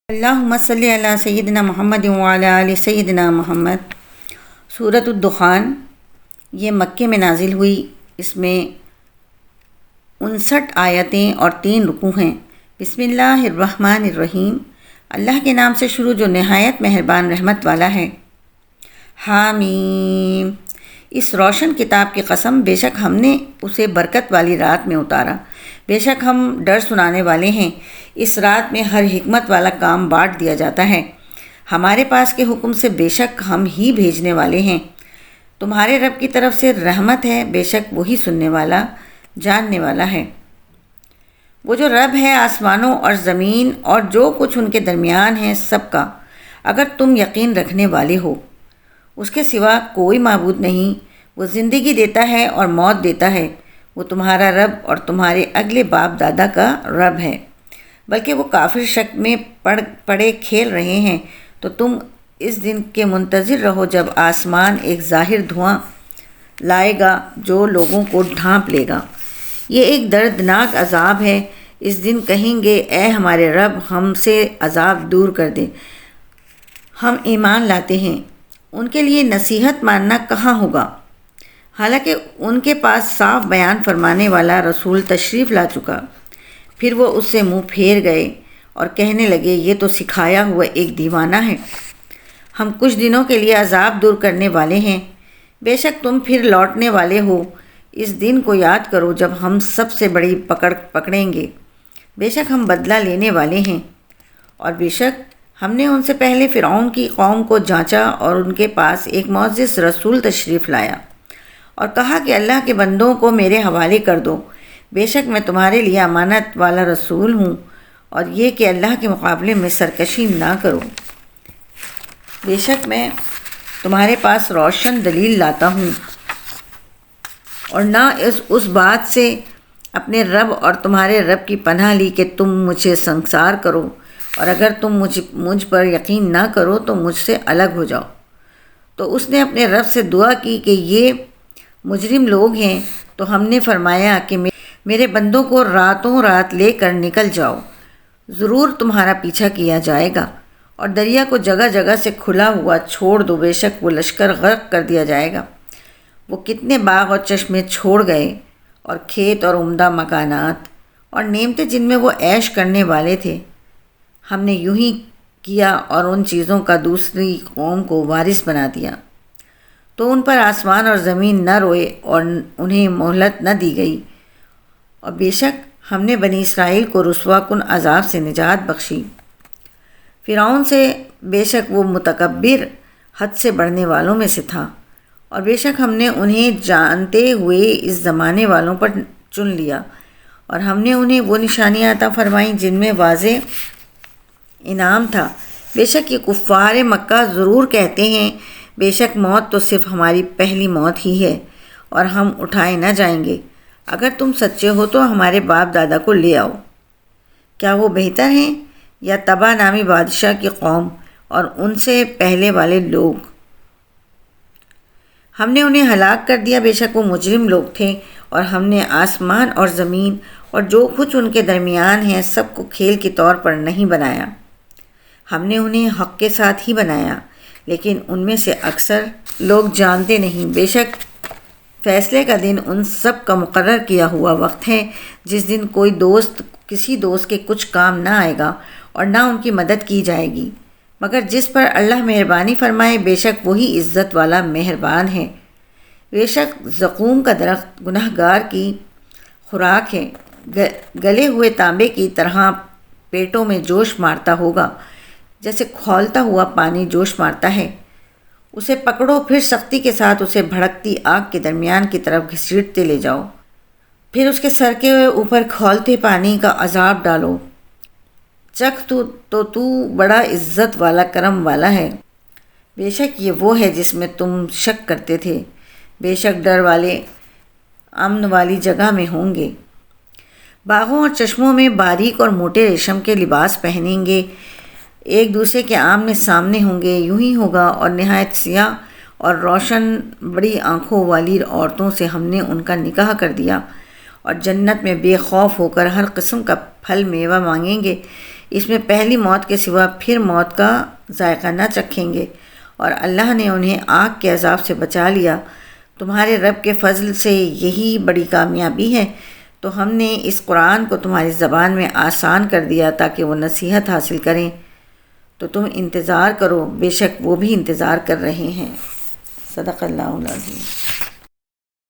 اللہم صلی علی سیدنا محمد وعلی آل سیدنا محمد۔ سورۃ الدخان یہ مکے میں نازل ہوئی۔ اس میں 59 آیتیں اور 3 رکوع ہیں۔ بسم اللہ الرحمن الرحیم، اللہ کے نام سے شروع جو نہایت مہربان رحمت والا ہے۔ حامیم، اس روشن کتاب کی قسم، بے شک ہم نے اسے برکت والی رات میں اتارا، بے شک ہم ڈر سنانے والے ہیں۔ اس رات میں ہر حکمت والا کام بانٹ دیا جاتا ہے۔ ہمارے پاس کے حکم سے بے شک ہم ہی بھیجنے والے ہیں۔ تمہارے رب کی طرف سے رحمت ہے، بے شک وہی سننے والا جاننے والا ہے۔ وہ جو رب ہے آسمانوں اور زمین اور جو کچھ ان کے درمیان ہے سب کا، اگر تم یقین رکھنے والے ہو، اس کے سوا کوئی معبود نہیں۔ وہ زندگی دیتا ہے اور موت دیتا ہے۔ وہ تمہارا رب اور تمہارے اگلے باپ دادا کا رب ہے، بلکہ وہ کافر شک میں پڑے کھیل رہے ہیں۔ تو تم اس دن کے منتظر رہو جب آسمان ایک ظاہر دھواں لائے گا جو لوگوں کو ڈھانپ لے گا۔ یہ ایک دردناک عذاب ہے۔ اس دن کہیں گے، اے ہمارے رب، ہم سے عذاب دور کر دے، ہم ایمان لاتے ہیں۔ ان کے لیے نصیحت ماننا کہاں ہوگا، حالانکہ ان کے پاس صاف بیان فرمانے والا رسول تشریف لا چکا۔ پھر وہ اس سے منہ پھیر گئے اور کہنے لگے، یہ تو سکھایا ہوا ایک دیوانہ ہے۔ ہم کچھ دنوں کے لیے عذاب دور کرنے والے ہیں، بے شک تم پھر لوٹنے والے ہو۔ اس دن کو یاد کرو جب ہم سب سے بڑی پکڑ پکڑیں گے، بے شک ہم بدلہ لینے والے ہیں۔ اور بے شک ہم نے ان سے پہلے فرعون کی قوم کو جانچا اور ان کے پاس ایک معزز رسول تشریف لایا اور کہا کہ اللہ کے بندوں کو میرے حوالے کر دو، بے شک میں تمہارے لیے امانت والا رسول ہوں، اور یہ کہ اللہ کے مقابلے میں سرکشی نہ کرو۔ بے شک میں تمہارے پاس روشن دلیل لاتا ہوں، اور نہ اس بات سے اپنے رب اور تمہارے رب کی پناہ لی کہ تم مجھے سنگسار کرو، اور اگر تم مجھ پر یقین نہ کرو تو مجھ سے الگ ہو جاؤ۔ تو اس نے اپنے رب سے دعا کی کہ یہ مجرم لوگ ہیں، تو ہم نے فرمایا کہ میرے بندوں کو راتوں رات لے کر نکل جاؤ، ضرور تمہارا پیچھا کیا جائے گا، اور دریا کو جگہ جگہ سے کھلا ہوا چھوڑ دو، بے شک وہ لشکر غرق کر دیا جائے گا۔ وہ کتنے باغ اور چشمے چھوڑ گئے، اور کھیت اور عمدہ مکانات اور نعمتیں جن میں وہ عیش کرنے والے تھے۔ ہم نے یوں ہی کیا اور ان چیزوں کا دوسری قوم کو وارث بنا دیا، تو ان پر آسمان اور زمین نہ روئے اور انہیں مہلت نہ دی گئی۔ اور بے شک ہم نے بنی اسرائیل کو رسوا کن عذاب سے نجات بخشی۔ فرعون سے بے شک وہ متکبر حد سے بڑھنے والوں میں سے تھا، اور بے شک ہم نے انہیں جانتے ہوئے اس زمانے والوں پر چن لیا، اور ہم نے انہیں وہ نشانیاں عطا فرمائیں جن میں واضح انعام تھا۔ بے شک یہ کفار مکہ ضرور کہتے ہیں، بے شک موت تو صرف ہماری پہلی موت ہی ہے، اور ہم اٹھائے نہ جائیں گے۔ اگر تم سچے ہو تو ہمارے باپ دادا کو لے آؤ۔ کیا وہ بہتر ہیں یا تبا نامی بادشاہ کی قوم اور ان سے پہلے والے لوگ؟ ہم نے انہیں ہلاک کر دیا، بے شک وہ مجرم لوگ تھے، اور ہم نے آسمان اور زمین اور جو کچھ ان کے درمیان ہے سب کو کھیل کے طور پر نہیں بنایا۔ ہم نے انہیں حق کے ساتھ ہی بنایا، لیکن ان میں سے اکثر لوگ جانتے نہیں۔ بے شک فیصلے کا دن ان سب کا مقرر کیا ہوا وقت ہے، جس دن کوئی دوست کسی دوست کے کچھ کام نہ آئے گا اور نہ ان کی مدد کی جائے گی، مگر جس پر اللہ مہربانی فرمائے، بے شک وہی عزت والا مہربان ہے۔ بے شک زقوم کا درخت گنہگار کی خوراک ہے، گلے ہوئے تانبے کی طرح پیٹوں میں جوش مارتا ہوگا، جیسے کھولتا ہوا پانی جوش مارتا ہے۔ اسے پکڑو، پھر سختی کے ساتھ اسے بھڑکتی آگ کے درمیان کی طرف گھسیٹتے لے جاؤ، پھر اس کے سر کے اوپر کھولتے پانی کا عذاب ڈالو۔ چکھ تو بڑا عزت والا کرم والا ہے۔ بے شک یہ وہ ہے جس میں تم شک کرتے تھے، بے شک ڈر والے امن والی جگہ میں ہوں گے۔ باغوں اور چشموں میں باریک اور موٹے ریشم کے لباس پہنیں گے، ایک دوسرے کے آمنے سامنے ہوں گے۔ یوں ہی ہوگا، اور نہایت سیاہ اور روشن بڑی آنکھوں والی عورتوں سے ہم نے ان کا نکاح کر دیا، اور جنت میں بے خوف ہو کر ہر قسم کا پھل میوہ مانگیں گے۔ اس میں پہلی موت کے سوا پھر موت کا ذائقہ نہ چکھیں گے، اور اللہ نے انہیں آگ کے عذاب سے بچا لیا۔ تمہارے رب کے فضل سے یہی بڑی کامیابی ہے۔ تو ہم نے اس قرآن کو تمہاری زبان میں آسان کر دیا تاکہ وہ نصیحت حاصل کریں، تو تم انتظار کرو، بے شک وہ بھی انتظار کر رہے ہیں۔ صدق اللہ العظیم۔